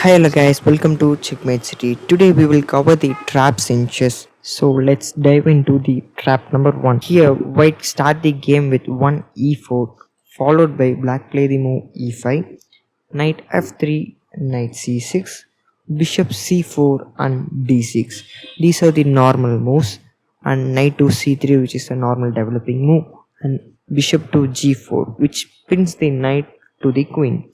Hello guys, welcome to Checkmate City. Today we will cover the traps in chess. So let's dive into the trap number 1. Here white start the game with 1 e4 followed by black play the move e5, knight f3, knight c6, bishop c4 and d6. These are the normal moves, and knight to c3 which is a normal developing move, and bishop to g4 which pins the knight to the queen.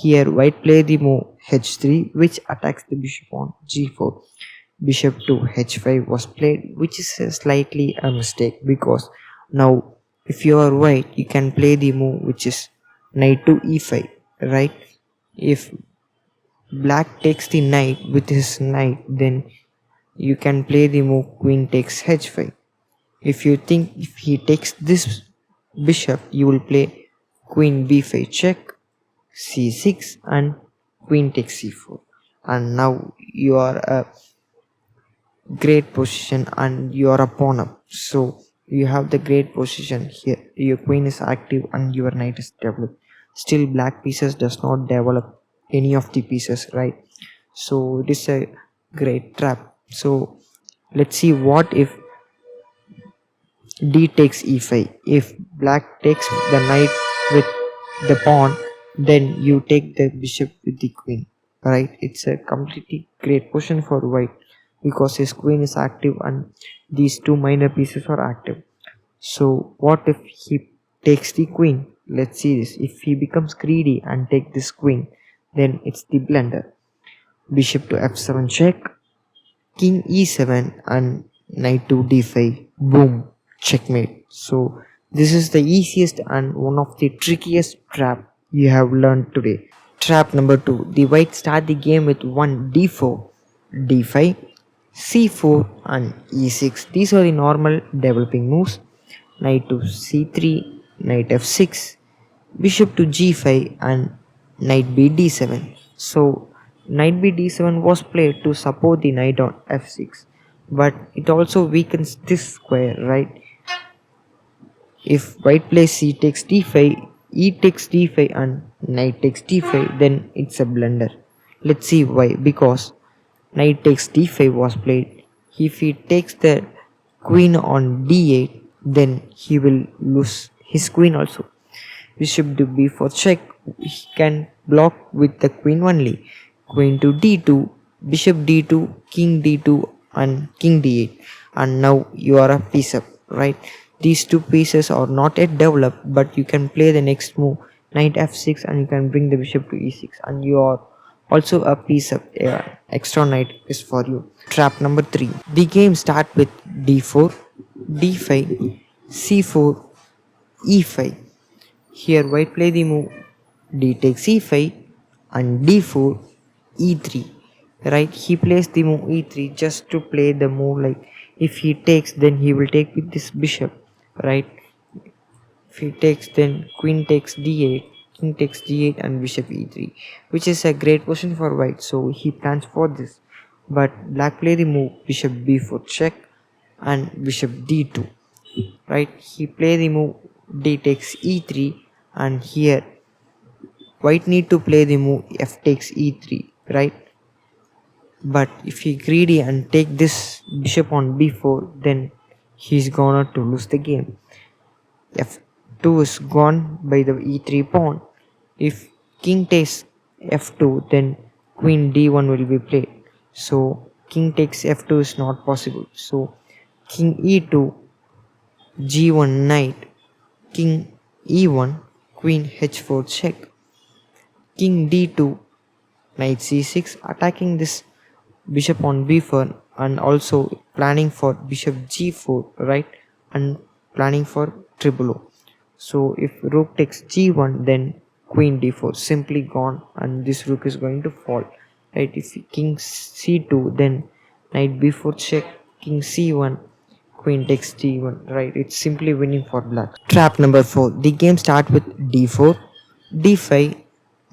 Here white play the move h3 which attacks the bishop on g4. Bishop to h5 was played, which is slightly a mistake because now if you are white you can play the move which is knight to e5, right? If black takes the knight with his knight, then you can play the move queen takes h5. If you think if he takes this bishop, you will play queen b5 check, c6 and queen takes c4, and now you are a great position and you are a pawn up. So you have the great position here. Your queen is active and your knight is developed. Still black pieces does not develop any of the pieces, right? So it is a great trap. So let's see what if d takes e5. If black takes the knight with the pawn, then you take the bishop with the queen, right? It's a completely great position for white because his queen is active and these two minor pieces are active. So what if he takes the queen? Let's see this. If he becomes greedy and take this queen, then it's the blunder. Bishop to f7 check, king e7 and knight to d5. Boom, checkmate. So this is the easiest and one of the trickiest trap you have learned today. Trap number 2. The white start the game with 1 d4, d5, c4 and e6. These are the normal developing moves. Knight to c3, knight f6, bishop to g5 and knight b d7. So knight b d7 was played to support the knight on f6, but it also weakens this square, right? If white plays c takes d5, e takes d5 and knight takes d5, then it's a blunder. Let's see why. Because knight takes d5 was played. If he takes the queen on d8, then he will lose his queen also. Bishop to b4 check, he can block with the queen only. Queen to d2, bishop d2, king d2 and king d8, and now you are a piece up, right? These two pieces are not yet developed, but you can play the next move knight f6 and you can bring the bishop to e6, and you are also a piece up. Extra knight is for you. Trap number 3. The game start with d4, d5, c4, e5. Here white play the move d takes e5 and d4, e3. Right? He plays the move e3 just to play the move, like if he takes then he will take with this bishop, right? If he takes then queen takes d8, king takes d8 and bishop e3, which is a great position for white, so he plans for this. But black play the move bishop b4 check and bishop d2, right? He play the move d takes e3, and here white need to play the move f takes e3, right? But if he greedy and take this bishop on b4, then he's gonna to lose the game. f2 is gone by the e3 pawn. If king takes f2, then queen d1 will be played. So king takes f2 is not possible. So king e2, g1 knight, king e1, queen h4 check, king d2, knight c6, attacking this bishop on b4 and also planning for bishop g4, right? And planning for triple O. So if rook takes g1, then queen d4 simply gone and this rook is going to fall, right? If king c2, then knight b4 check, king c1, queen takes d1, right? It's simply winning for black. Trap number 4. The game start with d4, d5,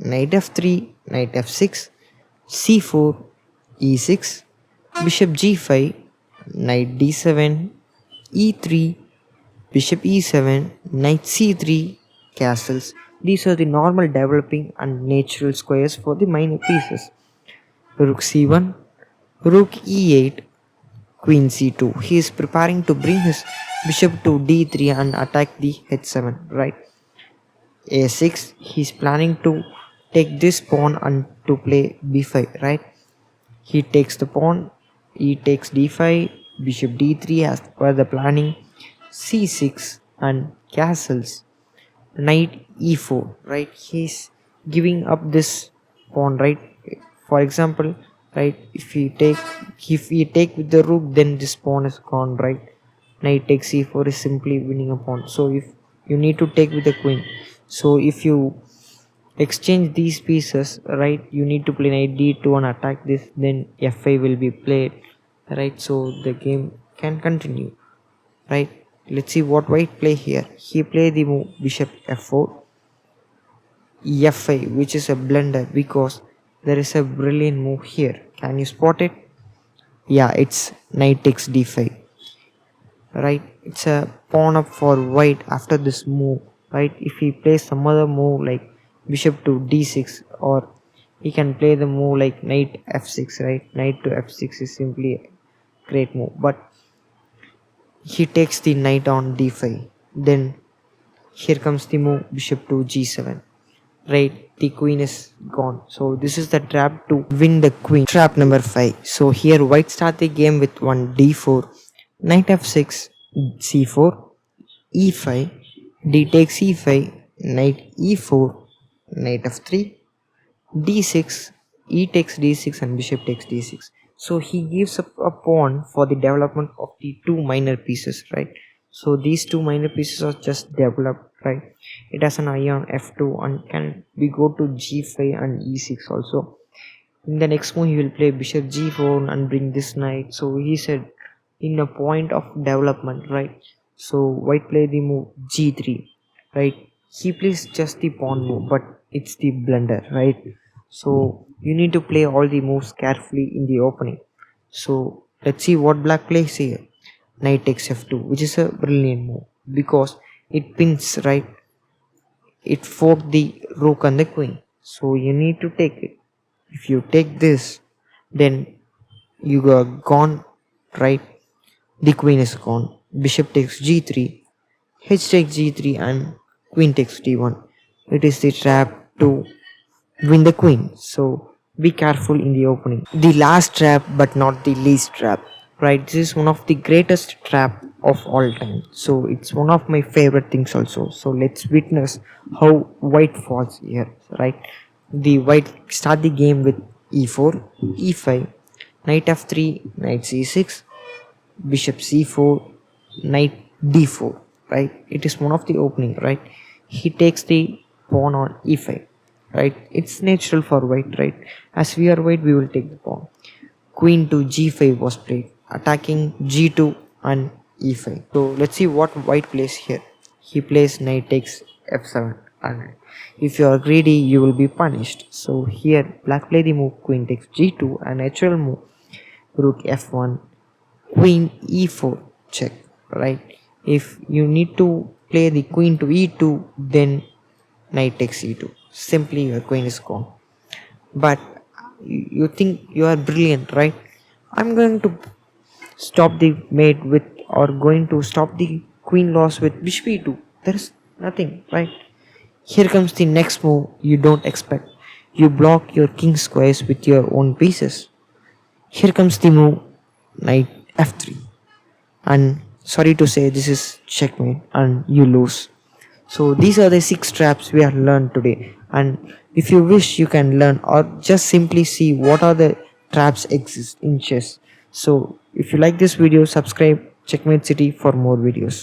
knight f3, knight f6, c4, e6, bishop g5, knight d7, e3, bishop e7, knight c3, castles. These are the normal developing and natural squares for the minor pieces. rook c1, rook e8, queen c2. He is preparing to bring his bishop to d3 and attack the h7, right? a6, he is planning to take this pawn and to play b5, right? He takes the pawn, he takes d5, bishop d3 as per the planning, c6 and castles, knight e4, right? He's giving up this pawn, right? For example, right, if he take with the rook, then this pawn is gone, right? Knight takes e4 is simply winning a pawn. So if you need to take with the queen, so if you exchange these pieces, right, you need to play knight d2 and attack this, then f5 will be played, right? So the game can continue, right? Let's see what white play here. He play the move bishop f4, f5, which is a blunder because there is a brilliant move here. Can you spot it? Yeah, it's knight takes d5, right? It's a pawn up for white after this move, right? If he plays some other move like bishop to d6, or he can play the move like knight f6, right? Knight to f6 is simply a great move, but he takes the knight on d5. Then here comes the move bishop to g7, right? The queen is gone, so this is the trap to win the queen. Trap number 5. So here white start the game with one d4, knight f6, c4, e5, d takes e5, knight e4, knight f3, d6, e takes d6 and bishop takes d6. So he gives up a pawn for the development of the two minor pieces, right? So these two minor pieces are just developed, right? It has an eye on f2 and can we go to g5 and e6 also. In the next move he will play bishop g4 and bring this knight. So he said in a point of development, right? So white play the move g3, right? He plays just the pawn move, but it's the blunder, right? So you need to play all the moves carefully in the opening. So let's see what black plays here. Knight takes f2, which is a brilliant move because it pins, right? It forked the rook and the queen, so you need to take it. If you take this, then you are gone, right? The queen is gone. Bishop takes g3, h takes g3 and queen takes d1. It is the trap to win the queen, so be careful in the opening. The last trap but not the least trap, right? This is one of the greatest trap of all time, so it's one of my favorite things also. So let's witness how white falls here, right? The white start the game with e4, e5, knight f3, knight c6, bishop c4, knight d4, right? It is one of the opening, right? He takes the pawn on e5, right? It's natural for white, right? As we are white, we will take the pawn. Queen to g5 was played, attacking g2 and e5. So let's see what white plays here. He plays knight takes f7, and if you are greedy you will be punished. So here black play the move queen takes g2, a natural move rook f1, queen e4 check, right? If you need to play the queen to e2, then knight takes e2, simply your queen is gone. But you think you are brilliant, right? I'm going to stop the mate with, or going to stop the queen loss with bishop e2. There is nothing, right? Here comes the next move you don't expect. You block your king squares with your own pieces. Here comes the move knight f3, and sorry to say this is checkmate and you lose. So these are the 6 traps we have learned today, and if you wish you can learn or just simply see what are the traps exist in chess. So if you like this video, subscribe Checkmate City for more videos.